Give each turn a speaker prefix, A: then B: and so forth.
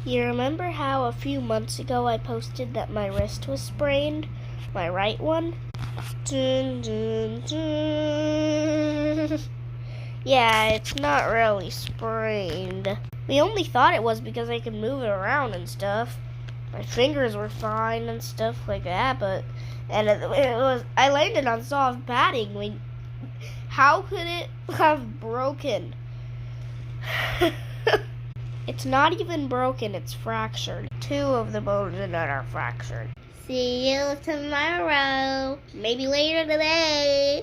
A: You remember how a few months ago I posted that my wrist was sprained? My right one? Dun, dun, dun. Yeah, it's not really sprained. We only thought it was because I could move it around and stuff. My fingers were fine and stuff like that, I landed on soft padding. How could it have broken? It's not even broken, it's fractured. 2 of the bones in it are fractured.
B: See you tomorrow. Maybe later today.